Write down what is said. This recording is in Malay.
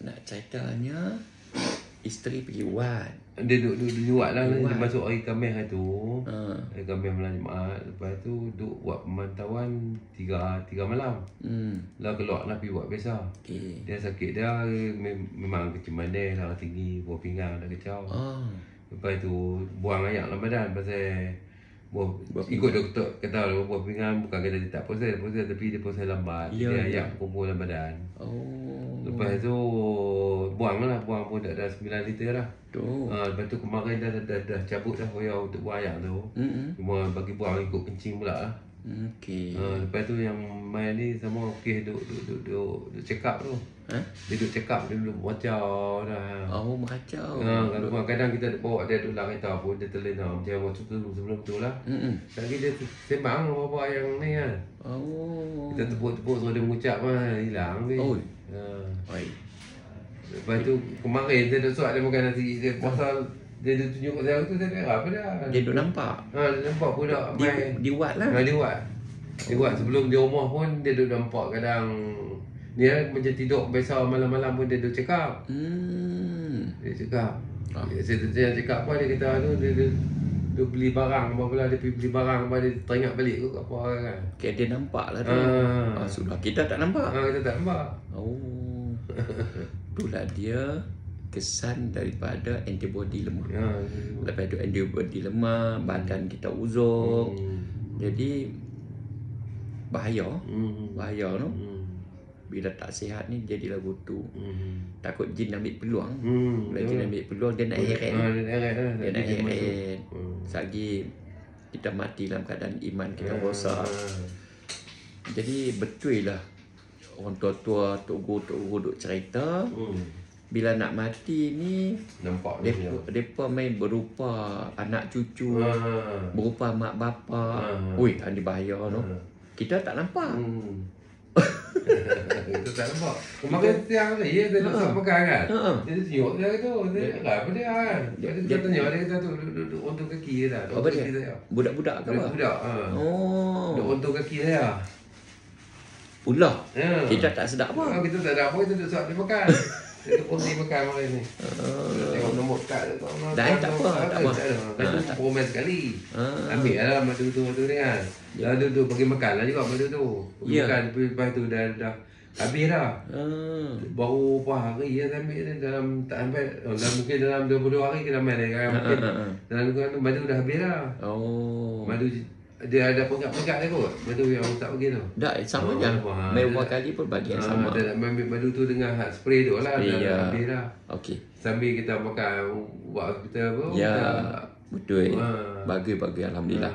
Nak ceritanya isteri pergi buat. Dia duduk buat lah. Dia masuk hari Khamis tu. Hari Khamis malam Jumaat. Lepas tu duduk buat pemantauan 3 malam. Lah keluar nak pergi buat biasa. Dia sakit dia memang kecil manis, darah tinggi, buah pinggang dah kacau. Lepas tu buang ayak dalam badan pasal ikut doktor kata buah pinggang bukan kata dia tak proses tapi dia proses lambat. Dia ayak kumpul dalam badan. Lepas tu buang pun dah 9 liter dah. Lepas tu kemarin dah cabut dah hoya untuk buang ayak tu. Cuma bagi buang ikut kencing pula lah. Lepas tu yang main ni sama kes duk check up tu. Dia duk check up, dia duk meracau dah. Meracau. Kadang kita bawa dia duduk dalam kereta pun dia terlena macam waktu tu sebelum tu lah. Lagi dia sembang apa yang ni kan. Kita tepuk-tepuk suruh dia mengucap lah, hilang habis. Lepas tu kemarin dia duk suat dia makan nasi dia pasal dia tunjuk kat saya tu saya kata apa dah. Dia duk nampak. Dia nampak budak main. Dia buat lah. Dia buat sebelum dia rumah pun dia duk nampak kadang dia macam tidur biasa malam-malam pun dia duk cakap. Dia cakap. Saya cakap apa dia kata tu dia beli barang apa pula dia pergi beli barang apa dia teringat balik ke apa kan. Dia nampak lah tu. Sudah kita tak nampak. Kita tak nampak. Itulah dia kesan daripada antibody lemah. Lepas tu antibody lemah, badan kita uzur. Jadi bahaya tu. Bila tak sihat ni jadilah butuh. Takut jin ambil peluang. Bila jin ambil peluang dia nak heret. Dia nak heret. Selagi kita mati dalam keadaan iman kita rosak. Jadi betul lah orang tua-tua, tok guru duk cerita. Bila nak mati ni nampak depa main berupa anak cucu, berupa mak bapa. Ini bahaya tu. Kita tak nampak. Kita tak nampak. Kemarin siang tu dia duduk makan kan. Dia tengok dia tu. Dia apa dia kan. Dia tanya dia kata tu duduk ontok kaki dia dah. Apa dia? Budak-budak ke apa? Budak. Duduk ontok kaki dia. Ulah. Kita tak sedap apa. Kita tak ada apa, kita duduk suap dia makan. Dia pun ni makan makan ni. Tengok nombor kad dia tu. Tak apa. Itu promen sekali. Ambil lah madu tu ni kan. Dah duduk bagi makan lah juga madu tu. Bagi makan lepas tu dah habis dah. Baru berapa hari dia ambil ni dalam tak sampai mungkin dalam 22 hari kita main dia kan. Mungkin dalam tu madu dah habis dah. Madu dia ada pegat-pegat dia kot. Madu yang tak bagi tu. Dah sama je. Main berapa kali pun bagi yang sama. Dia nak ambil madu tu dengan hard spray tu lah. Dah habis dah. Sambil kita makan buat hospital pun. Betul. Bagi alhamdulillah.